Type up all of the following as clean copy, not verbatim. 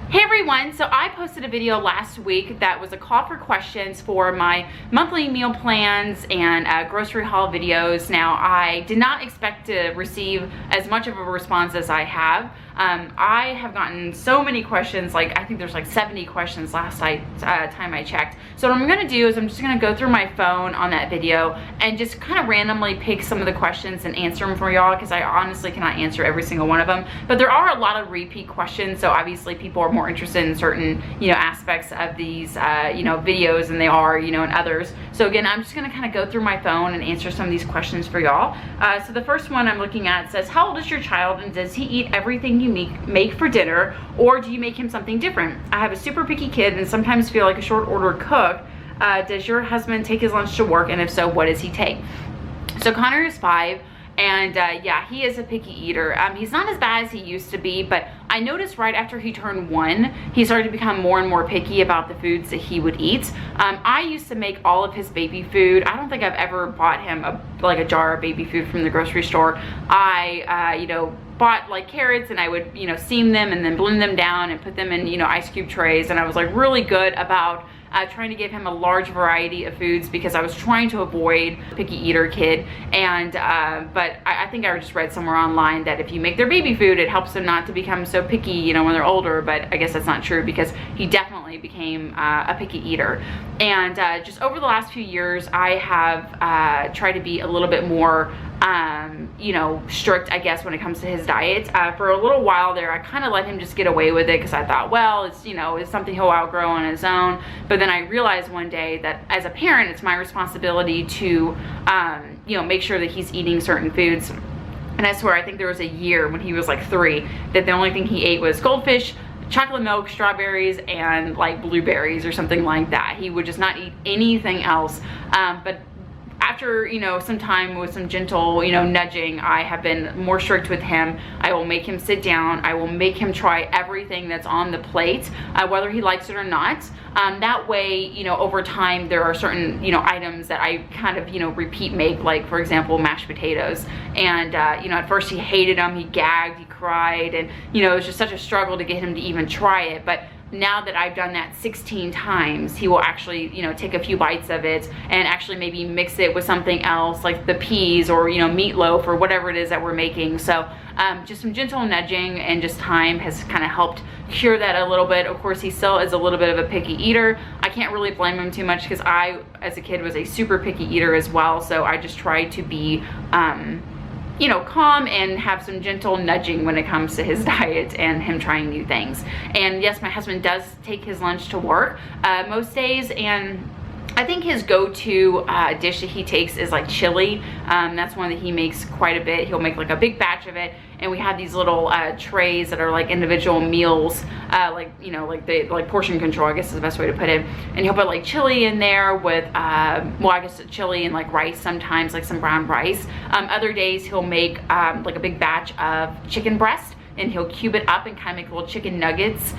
Hey everyone, so I posted a video last week that was a call for questions for my monthly meal plans and grocery haul videos. Now, I did not expect to receive as much of a response as I have. I have gotten so many questions, like I think there's like 70 questions last time I checked. So what I'm gonna do is I'm just gonna go through my phone on that video and just kind of randomly pick some of the questions and answer them for y'all, because I honestly cannot answer every single one of them. But there are a lot of repeat questions, so obviously people are more interested in certain, aspects of these, videos than they are, in others. So again, I'm just gonna kind of go through my phone and answer some of these questions for y'all. So the first one I'm looking at says, how old is your child and does he eat everything you make for dinner, or do you make him something different? I have a super picky kid and sometimes feel like a short order cook. Does your husband take his lunch to work, and if so, what does he take? So Connor is 5. And yeah, he is a picky eater. He's not as bad as he used to be, but I noticed right after he turned 1, he started to become more and more picky about the foods that he would eat. I used to make all of his baby food. I don't think I've ever bought him a jar of baby food from the grocery store. I, bought like carrots, and I would, steam them and then blend them down and put them in, ice cube trays. And I was like really good about trying to give him a large variety of foods, because I was trying to avoid picky eater kid. And but I think I just read somewhere online that if you make their baby food, it helps them not to become so picky, when they're older. But I guess that's not true, because he definitely became a picky eater. And just over the last few years, I have tried to be a little bit more strict, I guess, when it comes to his diet. For a little while there, I kind of let him just get away with it, because I thought, well, it's something he'll outgrow on his own. But then I realized one day that as a parent, it's my responsibility to, make sure that he's eating certain foods. And I swear, I think there was a year when he was like 3 that the only thing he ate was goldfish, chocolate milk, strawberries, and like blueberries or something like that. He would just not eat anything else. But after, some time with some gentle, nudging, I have been more strict with him. I will make him sit down. I will make him try everything that's on the plate, whether he likes it or not. That way, over time, there are certain, items that I kind of, repeat make, like, for example, mashed potatoes. And, at first he hated them. He gagged, he cried, and, it was just such a struggle to get him to even try it. But now that I've done that 16 times, he will actually, take a few bites of it and actually maybe mix it with something else, like the peas or, meatloaf or whatever it is that we're making. So just some gentle nudging and just time has kind of helped cure that a little bit. Of course, he still is a little bit of a picky eater. I can't really blame him too much, because I, as a kid, was a super picky eater as well. So I just try to be, calm and have some gentle nudging when it comes to his diet and him trying new things. And yes, my husband does take his lunch to work most days, and I think his go-to dish that he takes is like chili. That's one that he makes quite a bit. He'll make like a big batch of it, and we have these little trays that are like individual meals, like portion control, I guess is the best way to put it. And he'll put like chili in there with, I guess chili and like rice sometimes, like some brown rice. Other days he'll make like a big batch of chicken breast, and he'll cube it up and kind of make little chicken nuggets,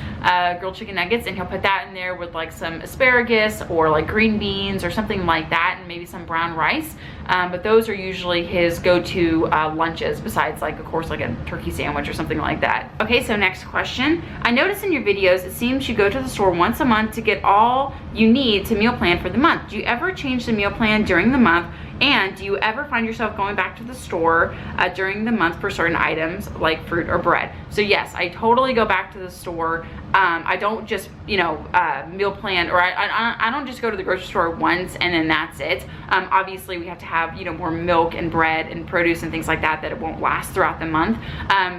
grilled chicken nuggets, and he'll put that in there with like some asparagus or like green beans or something like that, and maybe some brown rice. But those are usually his go-to lunches, besides like, of course, like a turkey sandwich or something like that. Okay, so next question. I notice in your videos, it seems you go to the store once a month to get all you need to meal plan for the month. Do you ever change the meal plan during the month? And do you ever find yourself going back to the store during the month for certain items like fruit or bread? So yes, I totally go back to the store. I don't just, meal plan, or I don't just go to the grocery store once and then that's it. Obviously, we have to have, more milk and bread and produce and things like that it won't last throughout the month.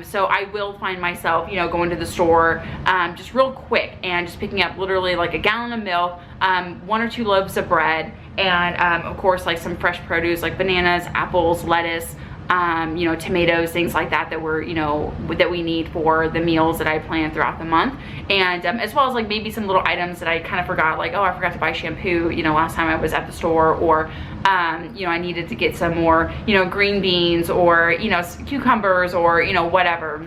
So I will find myself, going to the store just real quick and just picking up literally like a gallon of milk, 1 or 2 loaves of bread, and of course like some fresh produce like bananas, apples, lettuce, tomatoes, things like that we're, that we need for the meals that I plan throughout the month. And as well as like maybe some little items that I kind of forgot, like, oh, I forgot to buy shampoo, last time I was at the store, or, I needed to get some more, green beans, or, cucumbers, or, whatever.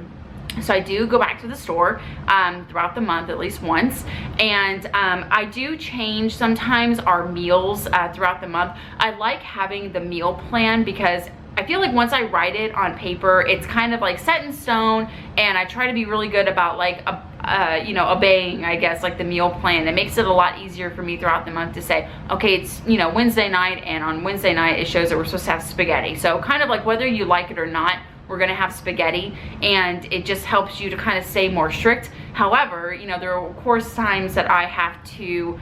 So I do go back to the store throughout the month at least once, and I do change sometimes our meals throughout the month. I like having the meal plan, because I feel like once I write it on paper, it's kind of like set in stone, and I try to be really good about like you know, obeying, I guess, like the meal plan. It makes it a lot easier for me throughout the month to say, okay, it's, you know, Wednesday night, and on Wednesday night it shows that we're supposed to have spaghetti. So kind of like whether you like it or not, we're gonna have spaghetti, and it just helps you to kind of stay more strict. However, you know, there are of course times that I have to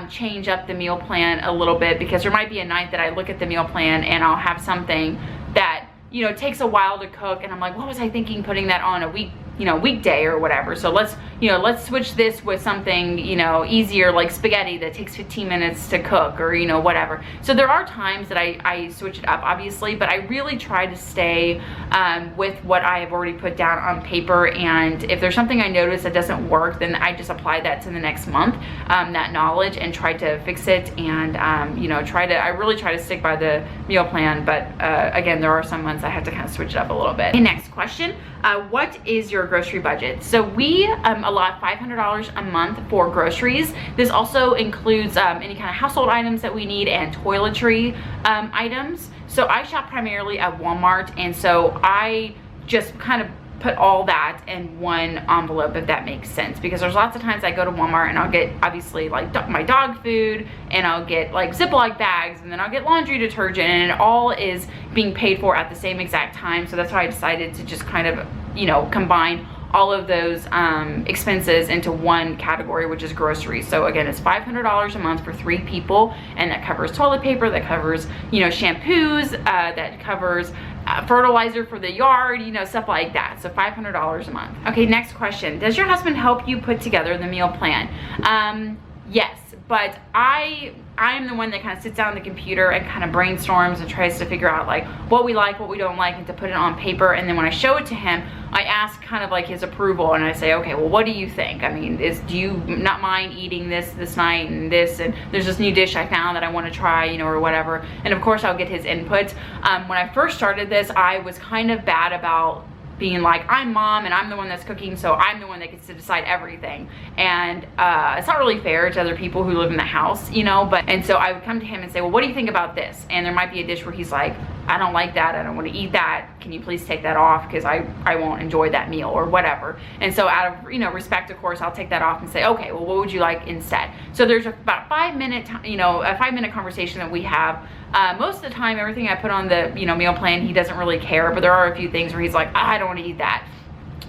change up the meal plan a little bit, because there might be a night that I look at the meal plan and I'll have something that, you know, takes a while to cook, and I'm like, what was I thinking putting that on a weekday or whatever? So let's switch this with something, you know, easier, like spaghetti that takes 15 minutes to cook, or, you know, whatever. So there are times that I switch it up, obviously, but I really try to stay with what I have already put down on paper. And if there's something I notice that doesn't work, then I just apply that to the next month, that knowledge, and try to fix it. And you know, I really try to stick by the meal plan. But again, there are some months I have to kind of switch it up a little bit. Okay, next question. What is your grocery budget? So we allot $500 a month for groceries. This also includes any kind of household items that we need, and toiletry items. So I shop primarily at Walmart, and so I just kind of put all that in one envelope, if that makes sense, because there's lots of times I go to Walmart and I'll get obviously like my dog food, and I'll get like Ziploc bags, and then I'll get laundry detergent, and it all is being paid for at the same exact time. So that's why I decided to just kind of, you know, combine all of those expenses into one category, which is groceries. So again, it's $500 a month for 3 people, and that covers toilet paper, that covers, you know, shampoos, that covers fertilizer for the yard, you know, stuff like that. So $500 a month. Okay, next question. Does your husband help you put together the meal plan? Yes, but I'm the one that kind of sits down on the computer and kind of brainstorms and tries to figure out like what we like, what we don't like, and to put it on paper. And then when I show it to him, I ask kind of like his approval, and I say, okay, well, what do you think? I mean, do you not mind eating this night, and this, and there's this new dish I found that I want to try, you know, or whatever. And of course I'll get his input. When I first started this, I was kind of bad about being like, I'm mom and I'm the one that's cooking, so I'm the one that gets to decide everything. And it's not really fair to other people who live in the house, you know. And so I would come to him and say, well, what do you think about this? And there might be a dish where he's like, I don't like that, I don't want to eat that, can you please take that off, because I won't enjoy that meal, or whatever. And so out of, you know, respect, of course, I'll take that off and say, okay, well, what would you like instead? So there's about 5-minute, you know, a 5-minute conversation that we have. Most of the time, everything I put on the, you know, meal plan, he doesn't really care, but there are a few things where he's like, I don't want to eat that,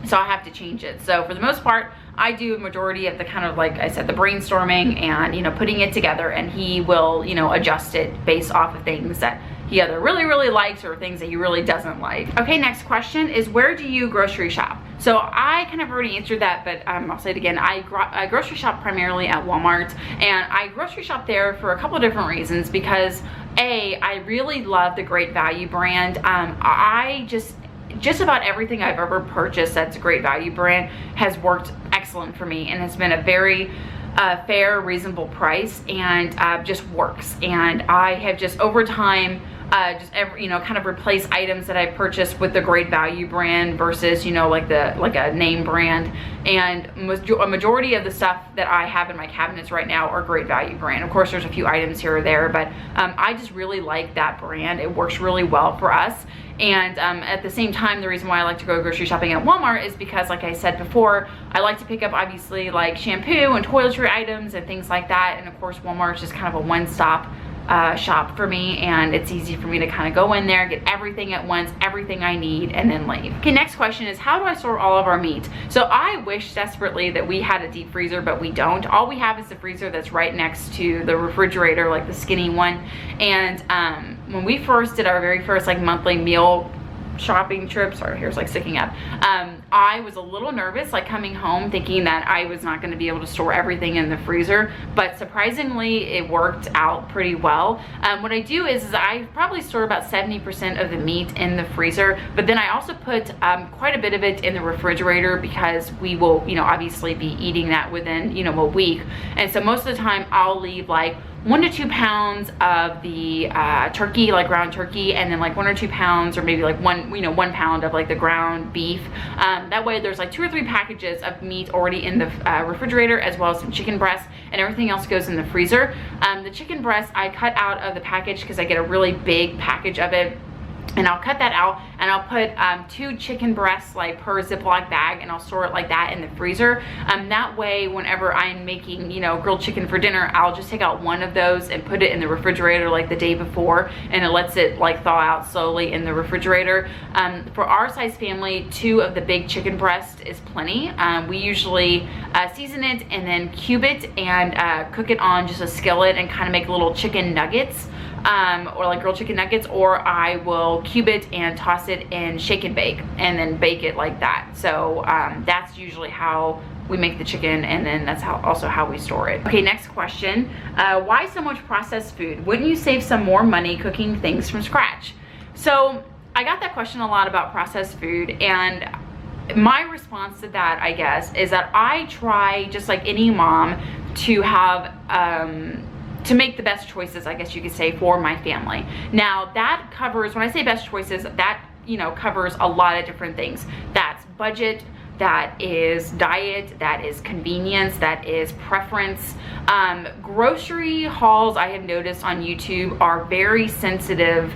so I have to change it. So for the most part, I do a majority of the kind of, like I said, the brainstorming and, you know, putting it together, and he will, you know, adjust it based off of things that he either really likes or things that he really doesn't like. Okay, next question is, where do you grocery shop? So I kind of already answered that, but I'll say it again. I grocery shop primarily at Walmart, and I grocery shop there for a couple of different reasons. Because I really love the Great Value brand. I just about everything I've ever purchased that's a Great Value brand has worked excellent for me, and it's been a very fair, reasonable price, and just works. And I have just over time you know, kind of replace items that I purchased with the Great Value brand versus, you know, like a name brand. And a majority of the stuff that I have in my cabinets right now are Great Value brand. Of course, there's a few items here or there, but I just really like that brand. It works really well for us. And at the same time, the reason why I like to go grocery shopping at Walmart is because, like I said before, I like to pick up obviously like shampoo and toiletry items and things like that. And of course, Walmart is just kind of a one-stop shop for me, and it's easy for me to kind of go in there, get everything at once, everything I need, and then leave. Okay, next question is, how do I store all of our meat? So I wish desperately that we had a deep freezer, but we don't. All we have is the freezer that's right next to the refrigerator, like the skinny one. And when we first did our very first like monthly meal shopping trip, sorry, here's like sticking up, I was a little nervous, like coming home thinking that I was not going to be able to store everything in the freezer, but surprisingly it worked out pretty well. What I do is I probably store about 70% of the meat in the freezer, but then I also put quite a bit of it in the refrigerator, because we will, you know, obviously be eating that within, you know, a week. And so most of the time I'll leave like 1 to 2 pounds of the turkey, like ground turkey, and then like 1 or 2 pounds, or maybe like 1 pound of like the ground beef. That way there's like 2 or 3 packages of meat already in the refrigerator, as well as some chicken breasts, and everything else goes in the freezer. The chicken breast I cut out of the package because I get a really big package of it. And I'll cut that out, and I'll put 2 chicken breasts like per Ziploc bag, and I'll store it like that in the freezer. That way, whenever I'm making, you know, grilled chicken for dinner, I'll just take out one of those and put it in the refrigerator like the day before, and it lets it like thaw out slowly in the refrigerator. For our size family, 2 of the big chicken breast is plenty. We usually season it and then cube it and cook it on just a skillet and kind of make little chicken nuggets. Or like grilled chicken nuggets, or I will cube it and toss it in shake and bake and then bake it like that. So that's usually how we make the chicken, and then that's also how we store it. Okay, next question. Why so much processed food? Wouldn't you save some more money cooking things from scratch? So I got that question a lot about processed food, and my response to that, I guess, is that I try, just like any mom, to have to make the best choices, I guess you could say, for my family. Now that covers, when I say best choices, that, you know, covers a lot of different things. That's budget, that is diet, that is convenience, that is preference. Grocery hauls, I have noticed on YouTube, are very sensitive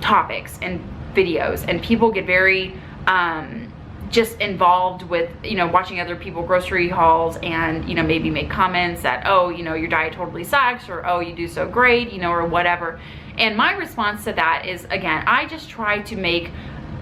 topics and videos, and people get very just involved with, you know, watching other people grocery hauls, and, you know, maybe make comments that, oh, you know, your diet totally sucks, or oh, you do so great, you know, or whatever. And my response to that is, again, I just try to make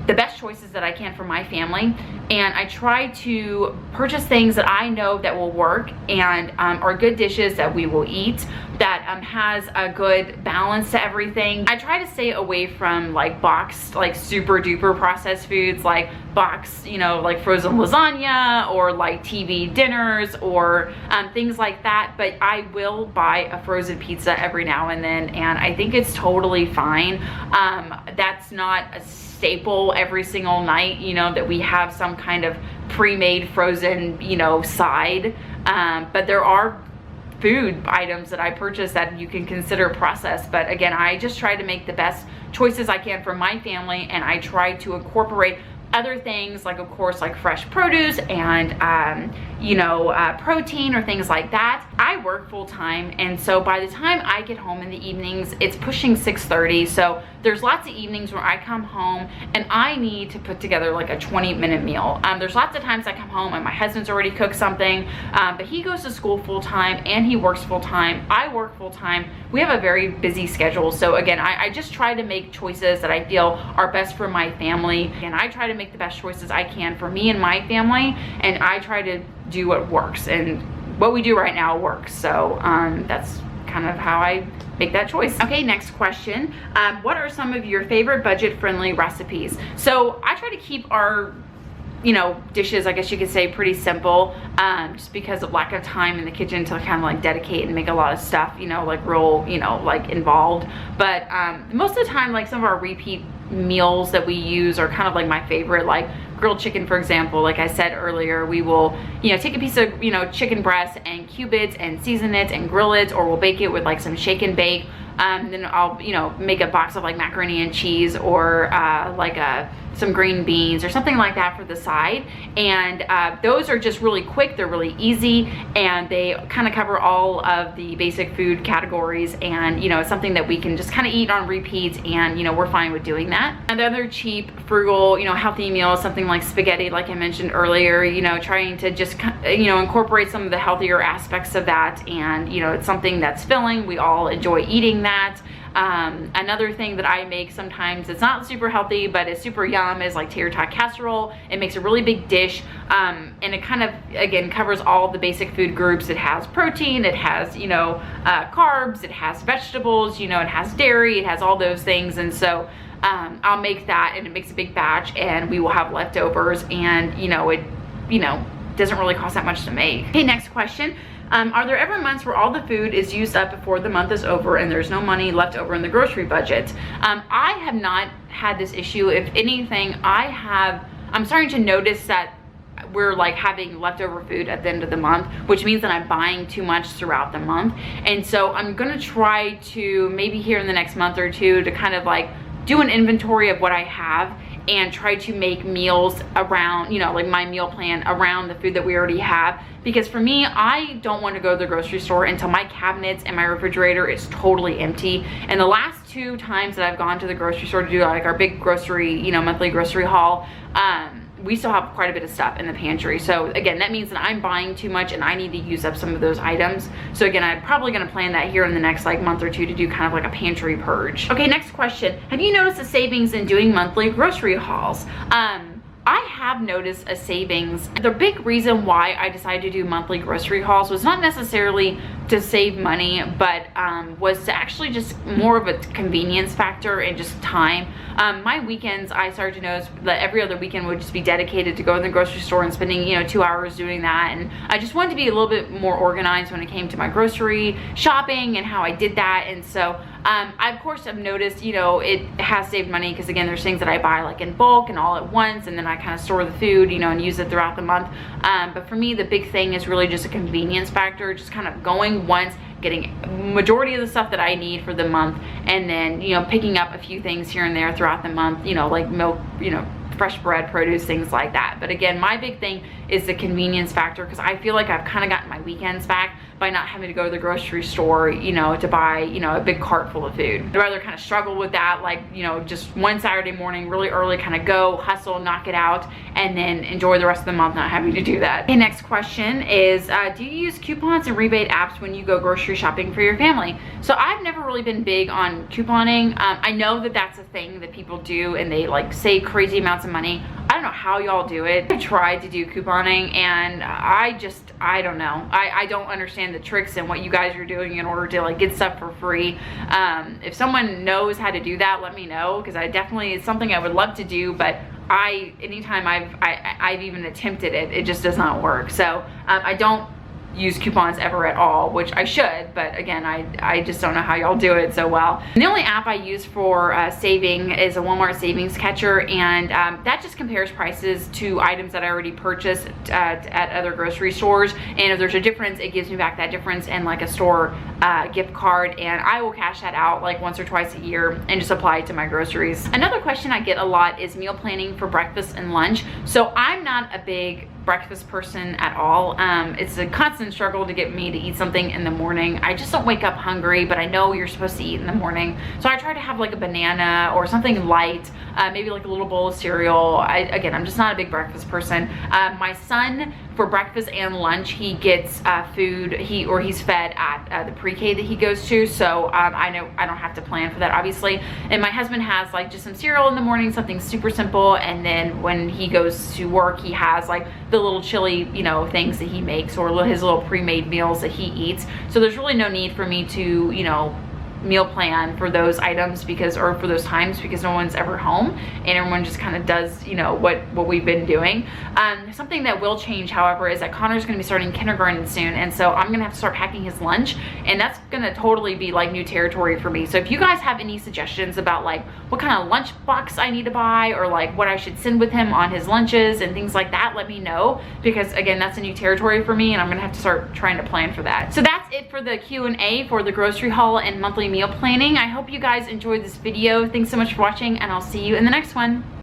the best choices that I can for my family, and I try to purchase things that I know that will work and are good dishes that we will eat, that has a good balance to everything. I try to stay away from like boxed, like super duper processed foods, like boxed, you know, like frozen lasagna or like TV dinners or things like that. But I will buy a frozen pizza every now and then, and I think it's totally fine. That's not a staple every single night, you know, that we have some kind of pre-made frozen, you know, side. But there are food items that I purchase that you can consider processed. But again, I just try to make the best choices I can for my family, and I try to incorporate other things, like of course like fresh produce and you know, protein or things like that. I work full-time, and so by the time I get home in the evenings, it's pushing 6:30. So there's lots of evenings where I come home and I need to put together like a 20-minute meal. There's lots of times I come home and my husband's already cooked something, but he goes to school full-time and he works full-time. I work full-time. We have a very busy schedule. So again, I just try to make choices that I feel are best for my family, and I try to make the best choices I can for me and my family, and I try to do what works, and what we do right now works. So that's kind of how I make that choice. Okay, next question. What are some of your favorite budget-friendly recipes? So I try to keep our, you know, dishes, I guess you could say, pretty simple, just because of lack of time in the kitchen to kind of like dedicate and make a lot of stuff, you know, like real, you know, like involved. But most of the time, like some of our repeat meals that we use are kind of like my favorite, like grilled chicken, for example. Like I said earlier, we will, you know, take a piece of, you know, chicken breast and cube it and season it and grill it, or we'll bake it with like some shake and bake. Then I'll, you know, make a box of like macaroni and cheese, or some green beans or something like that for the side. And those are just really quick, they're really easy, and they kind of cover all of the basic food categories, and, you know, it's something that we can just kind of eat on repeat, and, you know, we're fine with doing that. Another cheap, frugal, you know, healthy meal is something like spaghetti, like I mentioned earlier, you know, trying to just, you know, incorporate some of the healthier aspects of that. And, you know, it's something that's filling, we all enjoy eating that. Another thing that I make sometimes, it's not super healthy but it's super yum, is like tater tot casserole. It makes a really big dish, and it kind of, again, covers all the basic food groups. It has protein, it has, you know, carbs, it has vegetables, you know, it has dairy, it has all those things. And so I'll make that, and it makes a big batch, and we will have leftovers, and, you know, it, you know, doesn't really cost that much to make. Okay, next question. Are there ever months where all the food is used up before the month is over and there's no money left over in the grocery budget? I have not had this issue. If anything, I'm starting to notice that we're like having leftover food at the end of the month, which means that I'm buying too much throughout the month. And so I'm gonna try to, maybe here in the next month or two, to kind of like do an inventory of what I have and try to make meals around, you know, like my meal plan around the food that we already have. Because for me, I don't want to go to the grocery store until my cabinets and my refrigerator is totally empty. And the last 2 times that I've gone to the grocery store to do like our big grocery, you know, monthly grocery haul, we still have quite a bit of stuff in the pantry. So again, that means that I'm buying too much and I need to use up some of those items. So again, I'm probably gonna plan that here in the next like month or 2 to do kind of like a pantry purge. Okay, next question. Have you noticed a savings in doing monthly grocery hauls? I have noticed a savings. The big reason why I decided to do monthly grocery hauls was not necessarily to save money, but was to actually just more of a convenience factor and just time. My weekends, I started to notice that every other weekend would just be dedicated to going to the grocery store and spending, you know, 2 hours doing that. And I just wanted to be a little bit more organized when it came to my grocery shopping and how I did that. And so I of course have noticed, you know, it has saved money because again, there's things that I buy like in bulk and all at once, and then I kind of store the food, you know, and use it throughout the month. But for me, the big thing is really just a convenience factor, just kind of going once, getting majority of the stuff that I need for the month, and then, you know, picking up a few things here and there throughout the month, you know, like milk, you know, fresh bread, produce, things like that. But again, my big thing is the convenience factor, because I feel like I've kind of gotten my weekends back by not having to go to the grocery store, you know, to buy, you know, a big cart full of food. I'd rather kind of struggle with that, like, you know, just one Saturday morning really early, kind of go, hustle, knock it out, and then enjoy the rest of the month not having to do that. Okay, next question is, do you use coupons and rebate apps when you go grocery shopping for your family? So I've never really been big on couponing. I know that that's a thing that people do and they like save crazy amounts of money. I don't know how y'all do it. I tried to do couponing and I don't know. I don't understand the tricks and what you guys are doing in order to like get stuff for free. If someone knows how to do that, let me know, because it's something I would love to do, but anytime I've even attempted it, it just does not work. So I don't use coupons ever at all, which I should, but again, I just don't know how y'all do it so well. And the only app I use for saving is a Walmart savings catcher, and that just compares prices to items that I already purchased at other grocery stores, and if there's a difference, it gives me back that difference and like a store gift card, and I will cash that out like once or twice a year and just apply it to my groceries. Another question I get a lot is meal planning for breakfast and lunch. So I'm not a big breakfast person at all. It's a constant struggle to get me to eat something in the morning. I just don't wake up hungry, but I know you're supposed to eat in the morning. So I try to have like a banana or something light, maybe like a little bowl of cereal. Again, I'm just not a big breakfast person. My son, for breakfast and lunch, he gets food, he's fed at the pre-K that he goes to. So I know I don't have to plan for that, obviously. And my husband has like just some cereal in the morning, something super simple. And then when he goes to work, he has like the little chili, you know, things that he makes, or his little pre-made meals that he eats. So there's really no need for me to, you know, meal plan for those items or for those times, because no one's ever home and everyone just kind of does, you know, what we've been doing. Something that will change, however, is that Connor's going to be starting kindergarten soon, and so I'm going to have to start packing his lunch, and that's going to totally be like new territory for me. So if you guys have any suggestions about like what kind of lunch box I need to buy, or like what I should send with him on his lunches and things like that, let me know, because again, that's a new territory for me and I'm going to have to start trying to plan for that. So that's it for the Q&A for the grocery haul and monthly meal planning. I hope you guys enjoyed this video. Thanks so much for watching, and I'll see you in the next one.